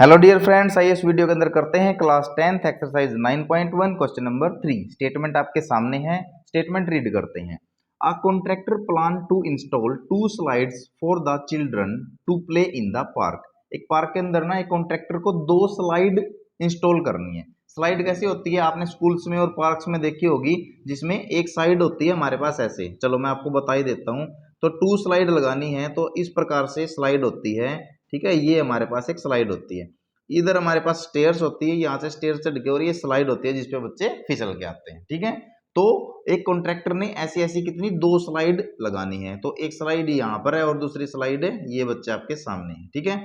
Hello dear friends, आइए इस video के अंदर करते हैं class 10th exercise 9.1 question number 3। Statement आपके सामने है, स्टेटमेंट रीड करते हैं। A contractor plan to install 2 slides for the children to play in the park. एक पार्क के अंदर ना एक कॉन्ट्रैक्टर को 2 स्लाइड इंस्टॉल करनी है। स्लाइड कैसी होती है, आपने स्कूल्स में और पार्क्स में देखी होगी, जिसमें एक साइड होती है हमारे पास ऐसे। चलो मैं आपको बता ही देता हूँ। तो 2 स्लाइड लगानी है तो इस प्रकार से स्लाइड होती है, ठीक है। ये हमारे पास एक स्लाइड होती है, इधर हमारे पास स्टेयर्स होती है, यहाँ से स्टेयर्स चढ़ के और ये स्लाइड होती है जिसपे बच्चे फिसल के आते हैं, ठीक है। तो एक कॉन्ट्रैक्टर ने ऐसी ऐसी कितनी 2 स्लाइड लगानी है। तो एक स्लाइड यहाँ पर है और दूसरी स्लाइड है ये बच्चे आपके सामने है, ठीक है।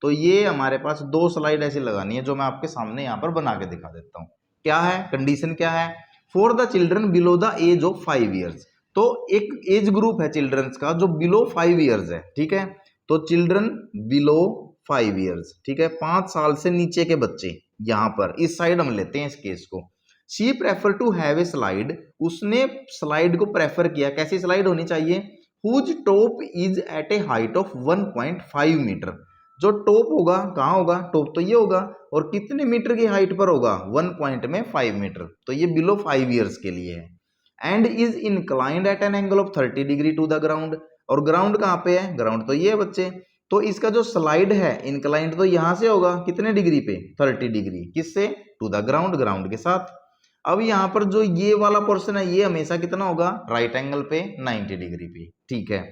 तो ये हमारे पास 2 स्लाइड ऐसी लगानी है जो मैं आपके सामने यहाँ पर बना के दिखा देता हूँ। क्या है कंडीशन, क्या है, for the children below the age of 5 years. तो एक एज ग्रुप है चिल्ड्रंस का जो बिलो 5 ईयर्स है, ठीक है। तो चिल्ड्रन बिलो 5 ईयर्स, ठीक है, 5 साल से नीचे के बच्चे, यहां पर इस साइड हम लेते हैं इस केस को। She prefer to have a slide, उसने स्लाइड को प्रेफर किया, कैसी स्लाइड होनी चाहिए, whose top is at a height of 1.5 metre. जो टॉप होगा कहाँ होगा, टॉप तो ये होगा, और कितने मीटर की हाइट पर होगा, 1.5 मीटर। तो ये बिलो 5 ईयर्स के लिए है। And is inclined at an angle of 30 degree to the ground. और ग्राउंड कहाँ पे है, ग्राउंड तो ये है बच्चे। तो इसका जो स्लाइड है इंक्लाइंड तो यहां से होगा, कितने डिग्री पे, 30 डिग्री, किससे, टू द ग्राउंड, ग्राउंड के साथ। अब यहाँ पर जो ये वाला पोर्शन है ये हमेशा कितना होगा, राइट एंगल पे 90 डिग्री पे, ठीक है।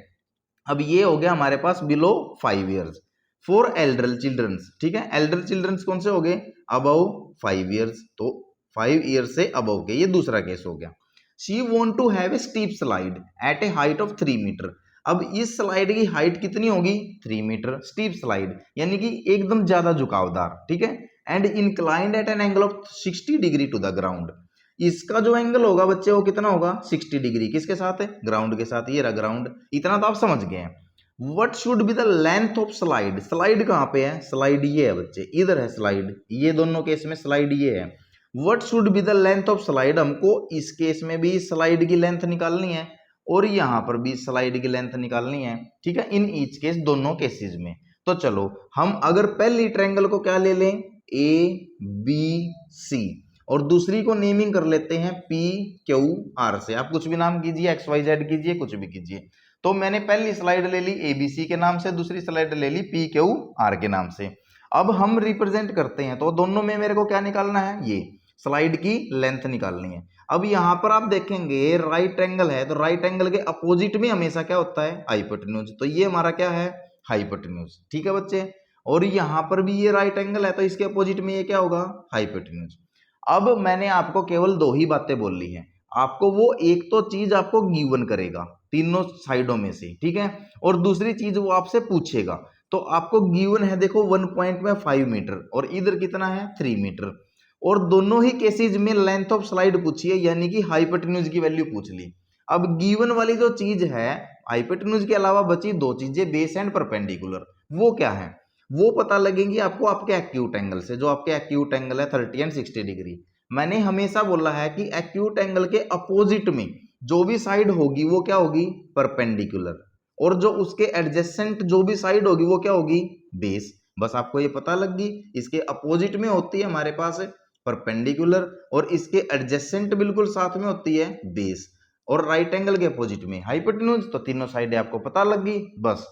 अब ये हो गया हमारे पास below 5 years. For elder childrens, ठीक है, एल्डर चिल्ड्रंस कौन से हो गए, अबव 5 ईयर्स। तो 5 ईयर्स से अबव के, ये दूसरा केस हो गया। She want to have a steep slide at a height of 3 metre. अब इस स्लाइड की हाइट कितनी होगी, 3 मीटर, स्टीप स्लाइड यानी कि एकदम ज्यादा झुकावदार, ठीक है। And inclined at an angle of 60 degree to the ground. इसका जो एंगल होगा बच्चे वो कितना होगा, 60 डिग्री, किसके साथ है, ग्राउंड के साथ। ये रहा ग्राउंड, इतना तो आप समझ गए हैं। What should be the length of slide, slide कहाँ पे है, स्लाइड ये है बच्चे, इधर है स्लाइड, ये दोनों केस में स्लाइड ये है। What should be the length of slide, हमको इस केस में भी स्लाइड की लेंथ निकालनी है और यहां पर भी स्लाइड की लेंथ निकालनी है, ठीक है, इन ईच केस, दोनों केसेस में। तो चलो हम अगर पहली ट्रायंगल को क्या ले लें, ए बी सी, और दूसरी को नेमिंग कर लेते हैं पी क्यू आर से। आप कुछ भी नाम कीजिए, एक्स वाई जेड कीजिए, कुछ भी कीजिए। तो मैंने पहली स्लाइड ले ली एबीसी के नाम से, दूसरी स्लाइड ले ली पी क्यू आर के नाम से। अब हम रिप्रेजेंट करते हैं, तो दोनों में मेरे को क्या निकालना है, ये स्लाइड की लेंथ निकालनी है। अब यहां पर आप देखेंगे राइट एंगल है, तो राइट एंगल के अपोजिट में हमेशा क्या होता है, हाइपोटेन्यूज। तो ये हमारा क्या है, हाइपोटेन्यूज, ठीक है बच्चे। और यहां पर भी ये राइट एंगल है तो इसके अपोजिट में ये क्या होगा, हाइपोटेन्यूज। अब मैंने आपको केवल 2 ही बातें बोल ली हैं, आपको वो एक तो चीज आपको गिवन करेगा तीनों साइडों में से, ठीक है, और दूसरी चीज वो आपसे पूछेगा। तो आपको गिवन है देखो 1.5 मीटर और इधर कितना है 3 मीटर, और दोनों ही केसेस में लेंथ ऑफ स्लाइड पूछी है, यानी कि हाइपोटेन्यूज की वैल्यू पूछ ली। अब गिवन वाली जो चीज है, हाइपोटेन्यूज के अलावा बची 2 चीजें, बेस एंड परपेंडिकुलर। वो क्या है, वो पता लगेंगी आपको आपके एक्यूट एंगल से। जो आपके एक्यूट एंगल है 30 एंड 60 डिग्री। मैंने हमेशा बोला है कि एक्यूट एंगल के अपोजिट में जो भी साइड होगी वो क्या होगी, परपेंडिकुलर, और जो उसके एडजेसेंट जो भी साइड होगी वो क्या होगी, बेस। बस आपको ये पता लग गई, इसके अपोजिट में होती है हमारे पास परपेंडिकुलर और इसके एडजेसेंट बिल्कुल साथ में होती है बेस, और राइट एंगल के अपोजिट में हाइपोटेन्यूज। तो तीनों साइडें आपको पता लग गई। बस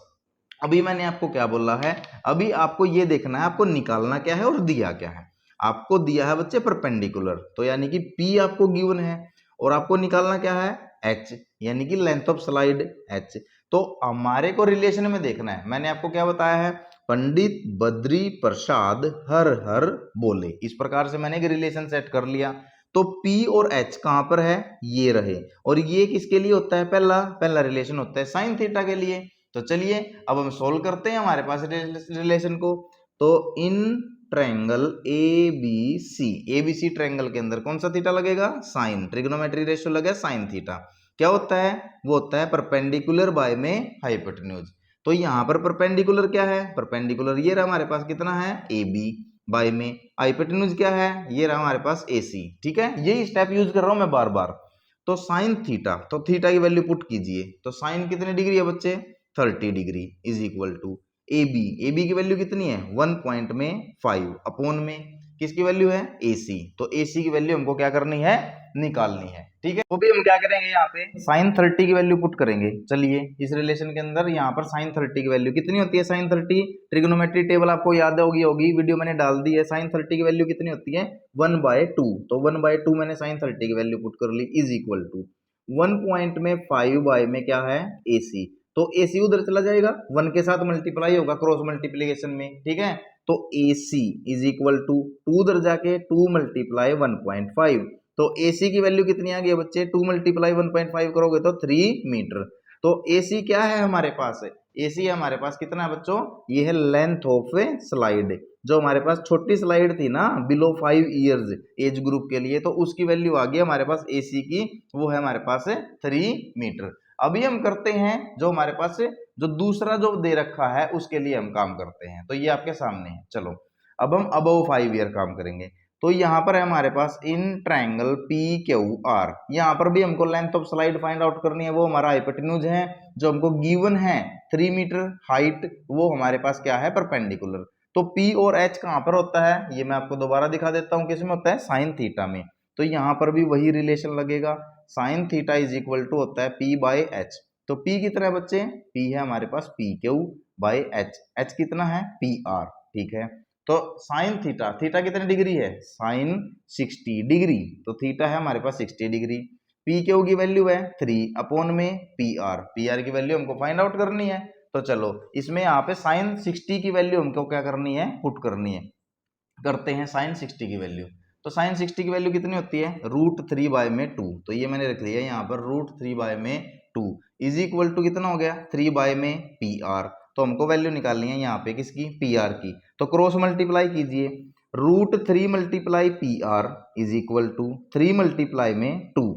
अभी मैंने आपको क्या बोला है, अभी आपको ये देखना है आपको निकालना क्या है और दिया क्या है। आपको दिया है बच्चे परपेंडिकुलर, तो यानी कि P आपको गिवन है, और आपको निकालना क्या है, H, यानी कि लेंथ ऑफ स्लाइड H। तो हमारे को रिलेशन में देखना है। मैंने आपको क्या बताया है, पंडित बद्री प्रसाद हर हर बोले, इस प्रकार से मैंने एक रिलेशन सेट कर लिया। तो P और H कहां पर है, ये रहे, और ये किसके लिए होता है, पहला रिलेशन होता है साइन थीटा के लिए। तो चलिए अब हम सोल्व करते हैं हमारे पास रिलेशन को। तो इन ट्रायंगल एबीसी ट्रायंगल के अंदर कौन सा थीटा लगेगा, साइन, ट्रिग्नोमेट्री रेशियो लगा साइन थीटा। क्या होता है, वो होता है परपेंडिकुलर बाय में हाइपोटेन्यूज। तो यहां पर परपेंडिकुलर क्या है, परपेंडिकुलर ये रहा हमारे पास, कितना है, AB, बाय में हाइपोटेन्यूज क्या है, ये रहा हमारे पास AC, ठीक है। यही स्टेप यूज कर रहा हूं मैं बार बार। तो साइन थीटा, तो थीटा की वैल्यू पुट कीजिए, तो साइन कितने डिग्री है बच्चे, 30 degree is equal to A B की वैल्यू कितनी है 1.5 अपोन में किसकी वैल्यू है AC, तो AC की वैल्यू हमको क्या करनी है निकालनी है, ठीक है। तो भी हम क्या करेंगे यहाँ पे sin 30 की वैल्यू पुट करेंगे। चलिए इस रिलेशन के अंदर यहाँ पर sin 30 की वैल्यू कितनी होती है, sin 30 ट्रिग्नोमेट्री टेबल आपको याद होगी वीडियो मैंने डाल दी है। sin 30 की वैल्यू कितनी होती है 1/2, तो 1/2 मैंने sin 30 की वैल्यू पुट कर ली इज इक्वल टू 1.5 में क्या है AC, तो AC उधर चला जाएगा 1 के साथ मल्टीप्लाई होगा क्रॉस मल्टीप्लीकेशन में, ठीक है। तो AC इज इक्वल टू 2 उधर जाके 2 मल्टीप्लाई 1.5, तो AC की वैल्यू कितनी आ गई बच्चे 2 मल्टीप्लाई 1.5 करोगे तो 3 मीटर। तो AC क्या है हमारे पास है, AC हमारे पास कितना है बच्चों, ये है लेंथ ऑफ ए स्लाइड। जो हमारे पास छोटी स्लाइड थी ना बिलो 5 इयर्स एज ग्रुप के लिए, तो उसकी वैल्यू आ गई हमारे पास AC की, वो है हमारे पास 3 मीटर। अभी हम करते हैं जो हमारे पास जो दूसरा जो दे रखा है उसके लिए हम काम करते हैं, तो ये आपके सामने है। चलो अब हम अबव 5 ईयर काम करेंगे। तो यहाँ पर है हमारे पास इन ट्रायंगल PQR, यहाँ पर भी हमको length of slide find out करनी है, वो हमारा हाइपोटेन्यूज है जो हमको गिवन है 3 मीटर, हाइट वो हमारे पास क्या है परपेंडिकुलर। तो P और H कहाँ पर होता है, ये मैं आपको दोबारा दिखा देता हूँ, किसमें होता है साइन थीटा में। तो यहाँ पर भी वही रिलेशन लगेगा, sine theta is equal to होता है P/H। तो P कितना है बच्चे, P है हमारे पास PQ/H, H कितना है PR, ठीक है। तो साइन थीटा, थीटा कितने डिग्री है साइन 60 डिग्री, तो थीटा है हमारे पास 60 डिग्री। PQ की वैल्यू है 3 अपॉन में PR की वैल्यू हमको फाइंड आउट करनी है। तो चलो इसमें यहाँ पे साइन 60 की वैल्यू हमको क्या करनी है पुट करनी है, करते हैं साइन 60 की वैल्यू। तो साइन 60 की वैल्यू कितनी होती है √3/2, तो ये मैंने रख लिया यहाँ पर √3/2 इज इक्वल टू कितना हो गया 3/PR। तो हमको वैल्यू निकालनी है यहाँ पे किसकी PR की, तो क्रॉस मल्टीप्लाई कीजिए, √3 multiply PR is equal to 3 multiply में 2,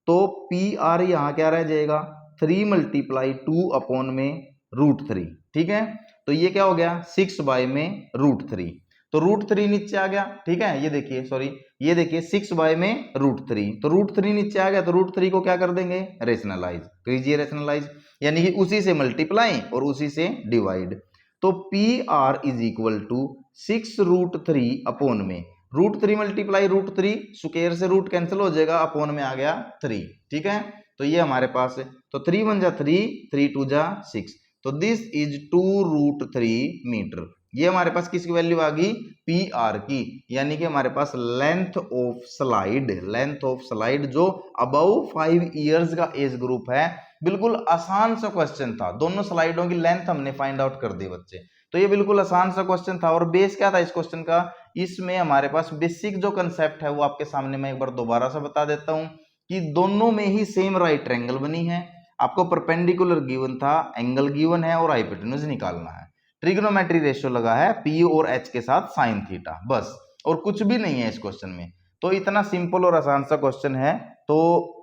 तो PR यहाँ क्या रह जाएगा 3 मल्टीप्लाई 2 अपॉन में √3, ठीक है। तो ये क्या हो गया 6/√3, तो √3 नीचे आ गया, ठीक है। ये देखिए सॉरी ये देखिए 6/√3, तो √3 नीचे आ गया, तो √3 को क्या कर देंगे रेशनलाइज कीजिए, रेशनलाइज यानी कि उसी से मल्टीप्लाई और उसी से डिवाइड। तो PR is equal to 6√3 upon में √3 मल्टीप्लाई √3, स्क्वायर से रूट कैंसिल हो जाएगा, अपॉन में आ गया 3, ठीक है। तो ये हमारे पास है, तो 3 1 जा 3, 3 2 जा 6, तो दिस इज 2√3 मीटर। ये हमारे पास किसकी वैल्यू आ गई PR की, यानी कि हमारे पास लेंथ ऑफ स्लाइड जो अबव 5 इयर्स का एज ग्रुप है। बिल्कुल आसान सा क्वेश्चन था, दोनों स्लाइडों की लेंथ हमने फाइंड आउट कर दी बच्चे। तो ये बिल्कुल आसान सा क्वेश्चन था, और बेस क्या था इस क्वेश्चन का, इसमें हमारे पास बेसिक जो कंसेप्ट है वो आपके सामने मैं एक बार दोबारा से बता देता हूं कि दोनों में ही सेम राइट ट्रायंगल बनी है, आपको परपेंडिकुलर गिवन था, एंगल गिवन है और हाइपोटेन्यूज निकालना है। ट्रिग्नोमेट्री रेशियो लगा है P और H के साथ साइन थीटा, बस और कुछ भी नहीं है इस क्वेश्चन में। तो इतना सिंपल और आसान सा क्वेश्चन है। तो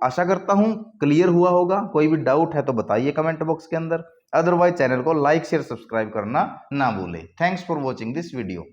आशा करता हूं क्लियर हुआ होगा, कोई भी डाउट है तो बताइए कमेंट बॉक्स के अंदर, अदरवाइज चैनल को लाइक शेयर सब्सक्राइब करना ना भूले। Thanks for watching this video.